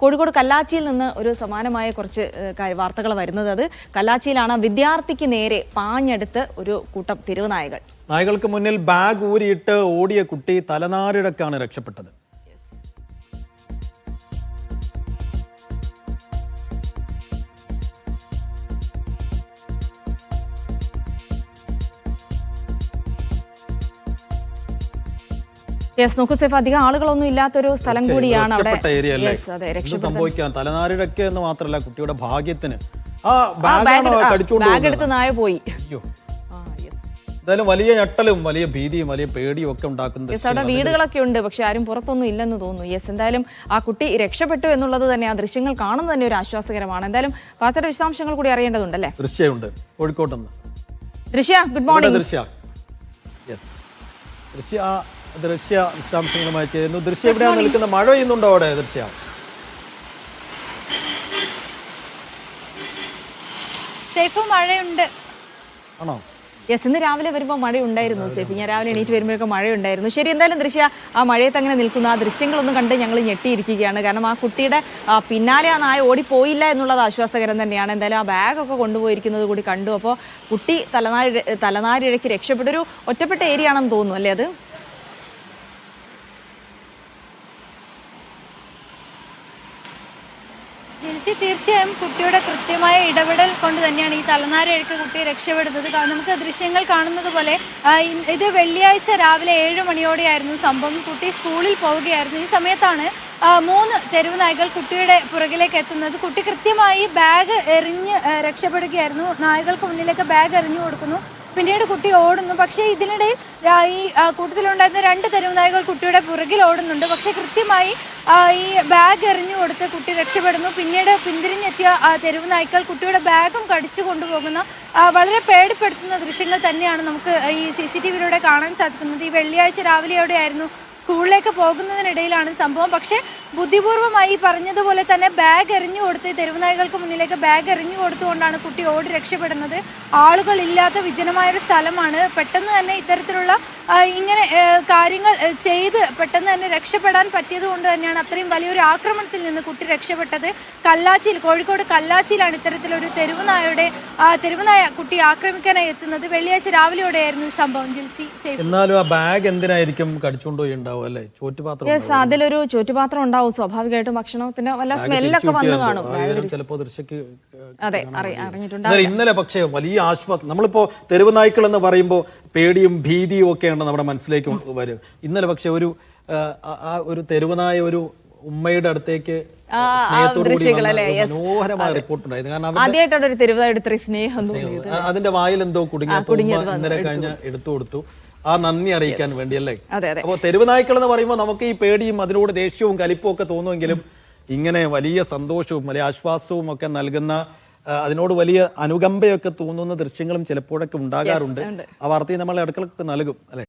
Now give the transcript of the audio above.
കോഴിക്കോട് കല്ലാച്ചിയിൽ നിന്ന് ഒരു സമാനമായ കുറച്ച് വാർത്തകൾ വരുന്നത്. അത് കല്ലാച്ചിയിലാണ്. വിദ്യാർത്ഥിക്ക് നേരെ പാഞ്ഞെടുത്ത് ഒരു കൂട്ടം തെരുവുനായകൾ. നായകൾക്ക് മുന്നിൽ ബാഗ് ഊരിയിട്ട് ഓടിയ കുട്ടി തലനാരിഴക്കാണ് രക്ഷപ്പെട്ടത്. നോക്കൂ സേഫ്, അധികം ആളുകളൊന്നും ഇല്ലാത്തൊരു സ്ഥലം കൂടിയാണ് അവിടെ. സംഭവിക്കാൻ തലനാരിഴക്ക് എന്ന് മാത്രമല്ല, കുട്ടിയുടെ ഭാഗ്യത്തിന് ബാഗ് എടുത്ത് നായ പോയി. എന്തായാലും വലിയ ഞെട്ടലും വലിയ ഭീതിയും വലിയ പേടിയും ഒക്കെ ഉണ്ടാക്കുന്നത്. അവിടെ വീടുകളൊക്കെ ഉണ്ട്, പക്ഷെ ആരും പുറത്തൊന്നും ഇല്ലെന്ന് തോന്നുന്നു. എന്തായാലും ആ കുട്ടി രക്ഷപ്പെട്ടു എന്നുള്ളത് തന്നെ, ആ ദൃശ്യങ്ങൾ കാണുന്നത് തന്നെ ഒരു ആശ്വാസകരമാണ്. എന്തായാലും വാർത്തയുടെ വിശദാംശങ്ങൾ കൂടി അറിയേണ്ടതുണ്ടല്ലേ. ദൃശ്യമുണ്ട് കോഴിക്കോട്ടെന്ന്. ദൃശ്യ, ഗുഡ് മോർണിംഗ്. ദൃശ്യ വിശദാംശങ്ങളുമായി ചെയ്യുന്നു. ദൃശ്യം എവിടെയാണ് നിൽക്കുന്നത്? മഴ പെയ്യുന്നുണ്ടോ അവിടെ? ദൃശ്യ സേഫ്, മഴയുണ്ട്. ആണോ? ഇന്ന് രാവിലെ വരുമ്പോൾ മഴ ഉണ്ടായിരുന്നു സേഫ്. ഞാൻ രാവിലെ എണീറ്റ് വരുമ്പോഴൊക്കെ മഴയുണ്ടായിരുന്നു. ശരി, എന്തായാലും ദൃശ്യ ആ മഴയത്ത് അങ്ങനെ നിൽക്കുന്ന ആ ദൃശ്യങ്ങളൊന്നും കണ്ട് ഞങ്ങൾ ഞെട്ടിയിരിക്കുകയാണ്. കാരണം ആ കുട്ടിയുടെ പിന്നാലെ ആ നായ ഓടിപ്പോയില്ല എന്നുള്ളത് ആശ്വാസകരം തന്നെയാണ്. എന്തായാലും ആ ബാഗൊക്കെ കൊണ്ടുപോയിരിക്കുന്നത് കൂടി കണ്ടു. അപ്പോൾ കുട്ടി തലനാരിഴയ്ക്ക് രക്ഷപ്പെട്ടൊരു ഒറ്റപ്പെട്ട ഏരിയ ആണെന്ന് തോന്നുന്നു അല്ലേ അത്? ജിൽസി, തീർച്ചയായും കുട്ടിയുടെ കൃത്യമായ ഇടപെടൽ കൊണ്ട് തന്നെയാണ് ഈ തലനാരിഴയ്ക്ക് കുട്ടിയെ രക്ഷപ്പെടുന്നത്. നമുക്ക് ദൃശ്യങ്ങൾ കാണുന്നത് പോലെ ഇത് വെള്ളിയാഴ്ച രാവിലെ 7 മണിയോടെയായിരുന്നു സംഭവം. കുട്ടി സ്കൂളിൽ പോവുകയായിരുന്നു. ഈ സമയത്താണ് 3 തെരുവ് നായ്കൾ കുട്ടിയുടെ പുറകിലേക്ക് എത്തുന്നത്. കുട്ടി കൃത്യമായി ബാഗ് എറിഞ്ഞ് രക്ഷപ്പെടുകയായിരുന്നു. നായകൾക്ക് മുന്നിലേക്ക് ബാഗ് എറിഞ്ഞു കൊടുക്കുന്നു. പിന്നീട് കുട്ടി ഓടുന്നു. പക്ഷേ ഇതിനിടയിൽ ഈ കൂട്ടത്തിലുണ്ടായിരുന്ന 2 തെരുവ് നായകൾ കുട്ടിയുടെ പുറകിൽ ഓടുന്നുണ്ട്. പക്ഷേ കൃത്യമായി ഈ ബാഗ് എറിഞ്ഞു കൊടുത്ത് കുട്ടി രക്ഷപ്പെടുന്നു. പിന്നീട് പിന്തിരിഞ്ഞെത്തിയ തെരുവ് നായ്ക്കൾ കുട്ടിയുടെ ബാഗും കടിച്ചു കൊണ്ടുപോകുന്ന വളരെ പേടിപ്പെടുത്തുന്ന ദൃശ്യങ്ങൾ തന്നെയാണ് നമുക്ക് ഈ CCTVയിലൂടെ കാണാൻ സാധിക്കുന്നത്. ഈ വെള്ളിയാഴ്ച രാവിലെയോടെയായിരുന്നു സ്കൂളിലേക്ക് പോകുന്നതിനിടയിലാണ് സംഭവം. പക്ഷേ ബുദ്ധിപൂർവ്വമായി പറഞ്ഞതുപോലെ തന്നെ ബാഗ് എറിഞ്ഞു കൊടുത്ത് തെരുവുനായകൾക്ക് മുന്നിലേക്ക് ബാഗ് എറിഞ്ഞു കൊടുത്തുകൊണ്ടാണ് കുട്ടി ഓടി രക്ഷപ്പെടുന്നത്. ആളുകളില്ലാത്ത വിജനമായൊരു സ്ഥലമാണ്. പെട്ടെന്ന് തന്നെ ഇത്തരത്തിലുള്ള ഇങ്ങനെ കാര്യങ്ങൾ ചെയ്ത് പെട്ടെന്ന് തന്നെ രക്ഷപ്പെടാൻ പറ്റിയത് കൊണ്ട് തന്നെയാണ് അത്രയും വലിയൊരു ആക്രമണത്തിൽ നിന്ന് കുട്ടി രക്ഷപ്പെട്ടത്. കല്ലാച്ചിയിൽ, കോഴിക്കോട് കല്ലാച്ചിയിലാണ് ഇത്തരത്തിലൊരു തെരുവുനായ കുട്ടി ആക്രമിക്കാനായി എത്തുന്നത്. വെള്ളിയാഴ്ച രാവിലെയോടെയായിരുന്നു ഈ സംഭവം. ജിൽസി, എന്നാലും ആ ബാഗ് എന്തിനായിരിക്കും കടിച്ചുകൊണ്ടുപോയി? അതിലൊരു ചോറ്റുപാത്രം ഉണ്ടാവും സ്വാഭാവികമായിട്ടും. ഭക്ഷണത്തിന് വല്ല സ്മെല്ലൊക്കെ വന്നു കാണും. അതെ, അറിഞ്ഞിട്ടുണ്ട്. ഇന്നലെ പക്ഷേ വലിയ ആശ്വാസം. നമ്മളിപ്പോ തെരുവ് നായ്ക്കൾ എന്ന് പറയുമ്പോൾ പേടിയും ഭീതിയും ഒക്കെയാണ് നമ്മുടെ മനസ്സിലേക്ക് വരും. ഇന്നലെ പക്ഷെ ഒരു തെരുവുനായ ഒരു ഉമ്മയുടെ അടുത്തേക്ക് മനോഹരമായ റിപ്പോർട്ട് ഉണ്ടായിരുന്നു. അതിന്റെ വായിൽ എന്തോ കുടുങ്ങിയപ്പോൾ ഇന്നലെ കഴിഞ്ഞ എടുത്തു കൊടുത്തു. ആ നന്ദി അറിയിക്കാൻ വേണ്ടി അല്ലേ? അപ്പൊ തെരുവ് നായ്ക്കൾ എന്ന് പറയുമ്പോൾ നമുക്ക് ഈ പേടിയും അതിനോട് ദേഷ്യവും കലിപ്പും ഒക്കെ തോന്നുമെങ്കിലും ഇങ്ങനെ വലിയ സന്തോഷവും വലിയ ആശ്വാസവും ഒക്കെ നൽകുന്ന, അതിനോട് വലിയ അനുകമ്പയൊക്കെ തോന്നുന്ന ദൃശ്യങ്ങളും ചിലപ്പോഴൊക്കെ ഉണ്ടാകാറുണ്ട്. ആ വാർത്തയും നമ്മൾ ഇടയ്ക്കൊക്കെ നൽകും അല്ലെ?